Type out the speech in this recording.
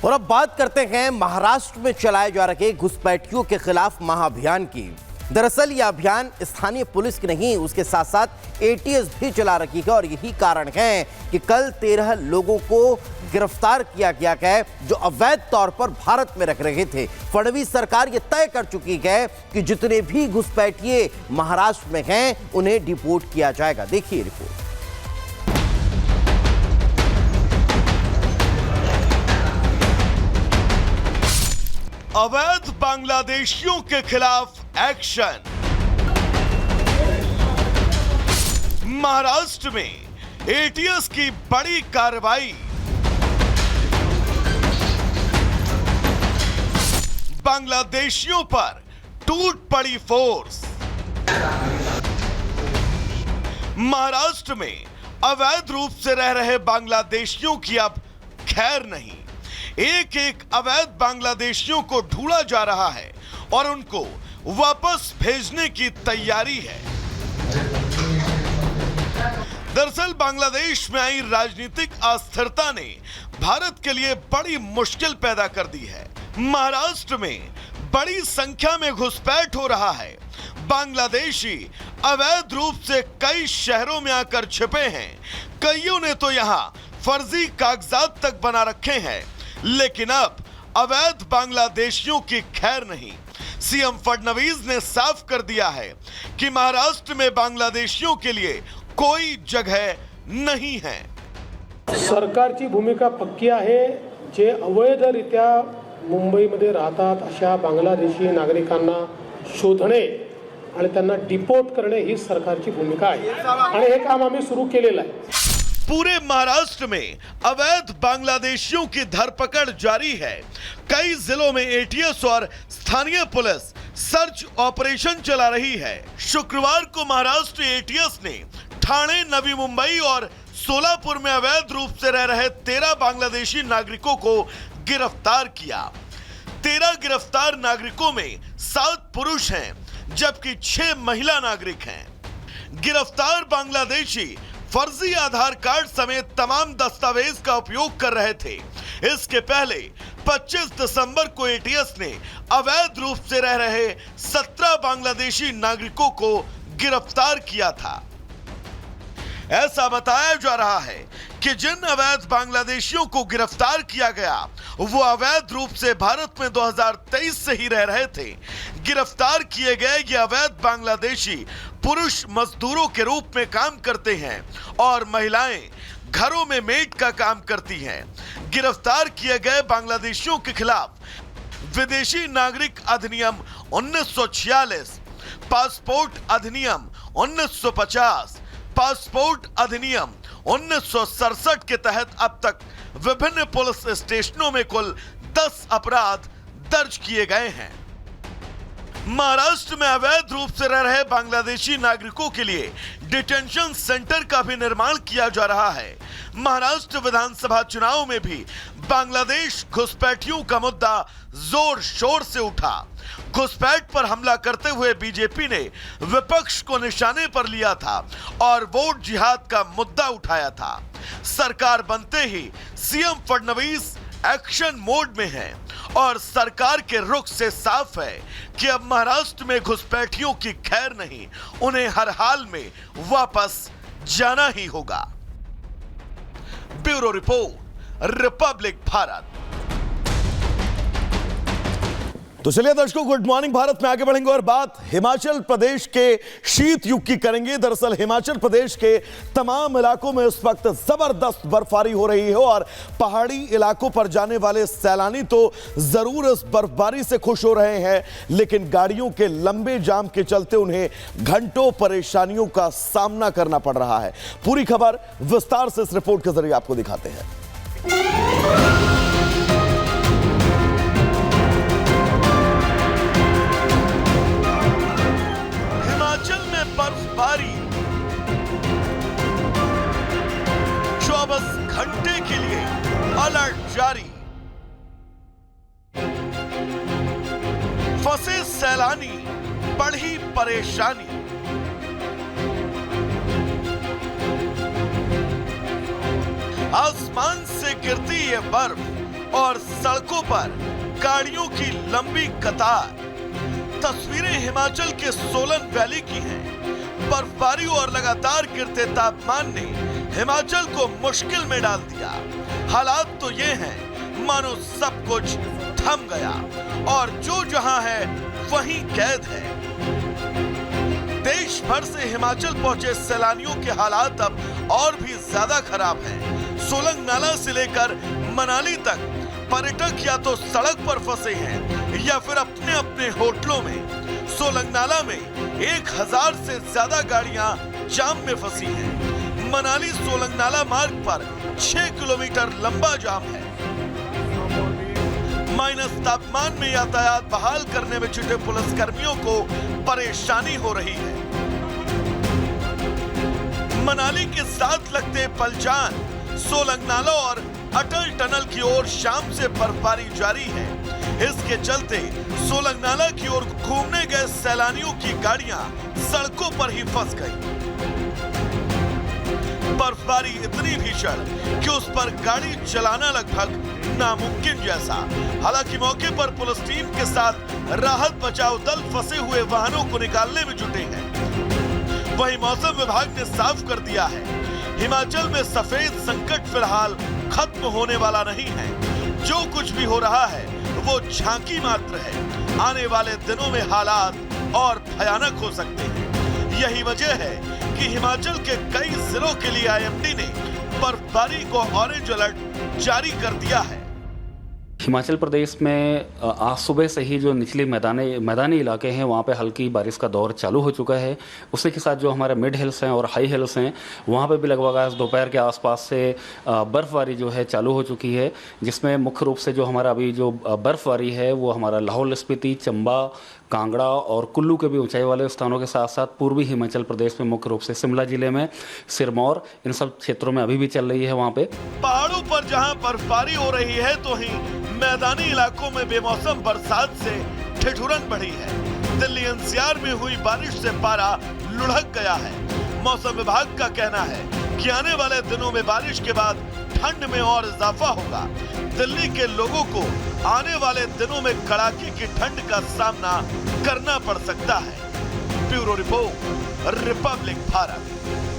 और अब बात करते हैं महाराष्ट्र में चलाए जा रहे घुसपैठियों के खिलाफ महाअभियान की। दरअसल यह अभियान स्थानीय पुलिस की नहीं, उसके साथ साथ एटीएस भी चला रही है और यही कारण है कि कल 13 लोगों को गिरफ्तार किया गया है जो अवैध तौर पर भारत में रख रहे थे। फडणवीस सरकार यह तय कर चुकी है कि जितने भी घुसपैठिए महाराष्ट्र में हैं उन्हें डिपोर्ट किया जाएगा। देखिए रिपोर्ट। अवैध बांग्लादेशियों के खिलाफ एक्शन। महाराष्ट्र में एटीएस की बड़ी कार्रवाई। बांग्लादेशियों पर टूट पड़ी फोर्स। महाराष्ट्र में अवैध रूप से रह रहे बांग्लादेशियों की अब खैर नहीं। एक एक अवैध बांग्लादेशियों को ढूंढा जा रहा है और उनको वापस भेजने की तैयारी है। दरअसल बांग्लादेश में आई राजनीतिक अस्थिरता ने भारत के लिए बड़ी मुश्किल पैदा कर दी है। महाराष्ट्र में बड़ी संख्या में घुसपैठ हो रहा है। बांग्लादेशी अवैध रूप से कई शहरों में आकर छिपे हैं। कईयों ने तो यहां फर्जी कागजात तक बना रखे हैं। लेकिन अब अवैध बांग्लादेशियों की खैर नहीं। सीएम फडणवीस ने साफ कर दिया है कि महाराष्ट्र में बांग्लादेशियों के लिए कोई जगह नहीं है। सरकारची भूमिका पक्की आहे। जे अवैधरित्या मुंबईमध्ये राहतात अशा बांगलादेशी नागरिकांना शोधणे आणि त्यांना डिपोर्ट करणे ही सरकारची भूमिका आहे आणि हे काम आम्ही सुरू केलेलं आहे। पूरे महाराष्ट्र में अवैध बांग्लादेशियों की धरपकड़ जारी है। कई जिलों में एटीएस और स्थानीय पुलिस सर्च ऑपरेशन चला रही है। शुक्रवार को महाराष्ट्र एटीएस ने ठाणे, नवी मुंबई और सोलापुर में अवैध रूप से रह रहे 13 बांग्लादेशी नागरिकों को गिरफ्तार किया। 13 गिरफ्तार नागरिकों में 7 पुरुष हैं जबकि 6 महिला नागरिक हैं। गिरफ्तार बांग्लादेशी फर्जी आधार कार्ड समेत तमाम दस्तावेज का उपयोग कर रहे थे। इसके पहले 25 दिसंबर को एटीएस ने अवैध रूप से रह रहे 17 बांग्लादेशी नागरिकों को गिरफ्तार किया था। ऐसा बताया जा रहा है कि जिन अवैध बांग्लादेशियों को गिरफ्तार किया गया वो अवैध रूप से भारत में 2023 से ही रह रहे थे। गिरफ्तार किए गए ये अवैध बांग्लादेशी पुरुष मजदूरों के रूप में काम करते हैं और महिलाएं घरों में मेड का काम करती हैं। गिरफ्तार किए गए बांग्लादेशियों के खिलाफ विदेशी नागरिक अधिनियम 1946, पासपोर्ट अधिनियम 1950, पासपोर्ट अधिनियम 1967 के तहत अब तक विभिन्न पुलिस स्टेशनों में कुल 10 अपराध दर्ज किए गए हैं। महाराष्ट्र में अवैध रूप से रह रहे बांग्लादेशी नागरिकों के लिए डिटेंशन सेंटर का भी निर्माण किया जा रहा है। महाराष्ट्र विधानसभा चुनाव में भी बांग्लादेश घुसपैठियों का मुद्दा जोर शोर से उठा। घुसपैठ पर हमला करते हुए बीजेपी ने विपक्ष को निशाने पर लिया था और वोट जिहाद का मुद्दा उठाया था। सरकार बनते ही सीएम फडणवीस एक्शन मोड में है और सरकार के रुख से साफ है कि अब महाराष्ट्र में घुसपैठियों की खैर नहीं, उन्हें हर हाल में वापस जाना ही होगा। Bureau report, Republic Bharat. तो चलिए दर्शकों, गुड मॉर्निंग भारत में आगे बढ़ेंगे और बात हिमाचल प्रदेश के शीत युग की करेंगे। दरअसल हिमाचल प्रदेश के तमाम इलाकों में इस वक्त जबरदस्त बर्फबारी हो रही है और पहाड़ी इलाकों पर जाने वाले सैलानी तो जरूर इस बर्फबारी से खुश हो रहे हैं, लेकिन गाड़ियों के लंबे जाम के चलते उन्हें घंटों परेशानियों का सामना करना पड़ रहा है। पूरी खबर विस्तार से इस रिपोर्ट के जरिए आपको दिखाते हैं। बर्फबारी 24 घंटे के लिए अलर्ट जारी। फंसे सैलानी, बढ़ी परेशानी। आसमान से गिरती ये बर्फ और सड़कों पर गाड़ियों की लंबी कतार। तस्वीरें हिमाचल के सोलन वैली की हैं। बर्फबारी और लगातार गिरते तापमान ने हिमाचल को मुश्किल में डाल दिया। हालात तो ये हैं मानो सब कुछ थम गया और जो जहां है वहीं कैद है। देश भर से हिमाचल पहुंचे सैलानियों के हालात अब और भी ज्यादा खराब हैं। सोलंग नाला से लेकर मनाली तक पर्यटक या तो सड़क पर फंसे हैं या फिर अपने अपने होटलों में। सोलंग नाला में 1000 से ज्यादा गाड़ियां जाम में फंसी हैं। मनाली सोलंग नाला मार्ग पर 6 किलोमीटर लंबा जाम है। माइनस तापमान में यातायात बहाल करने में जुटे पुलिसकर्मियों को परेशानी हो रही है। मनाली के साथ लगते पलचान, सोलंग नाला और अटल टनल की ओर शाम से बर्फबारी जारी है। इसके चलते सोलंग नाला की ओर घूमने गए सैलानियों की गाड़ियां सड़कों पर ही फंस गई। बर्फबारी इतनी भीषण कि उस पर गाड़ी चलाना लगभग नामुमकिन जैसा। हालांकि मौके पर पुलिस टीम के साथ राहत बचाव दल फंसे हुए वाहनों को निकालने में जुटे हैं। वहीं मौसम विभाग ने साफ कर दिया है, हिमाचल में सफेद संकट फिलहाल खत्म होने वाला नहीं है। जो कुछ भी हो रहा है वो झांकी मात्र है। आने वाले दिनों में हालात और भयानक हो सकते हैं। यही वजह है कि हिमाचल के कई जिलों के लिए आईएमडी ने बर्फबारी को ऑरेंज अलर्ट जारी कर दिया है। हिमाचल प्रदेश में आज सुबह से ही जो निचले मैदानी इलाके हैं वहाँ पे हल्की बारिश का दौर चालू हो चुका है। उसी के साथ जो हमारे मिड हिल्स हैं और हाई हिल्स हैं वहाँ पे भी लगभग आज दोपहर के आसपास से बर्फ़बारी जो है चालू हो चुकी है, जिसमें मुख्य रूप से जो हमारा अभी जो बर्फ़बारी है वो हमारा लाहौल स्पीति, चंबा, कांगड़ा और कुल्लू के भी ऊंचाई वाले स्थानों के साथ साथ पूर्वी हिमाचल प्रदेश में मुख्य रूप से शिमला जिले में सिरमौर, इन सब क्षेत्रों में अभी भी चल रही है। वहाँ पे पहाड़ों पर जहां बर्फबारी हो रही है तो ही मैदानी इलाकों में बेमौसम बरसात से ठिठुरन बढ़ी है। दिल्ली एनसीआर में हुई बारिश से पारा लुढ़क गया है। मौसम विभाग का कहना है कि आने वाले दिनों में बारिश के बाद ठंड में और इजाफा होगा। दिल्ली के लोगों को आने वाले दिनों में कड़ाके की ठंड का सामना करना पड़ सकता है। Bureau report, Republic Bharat.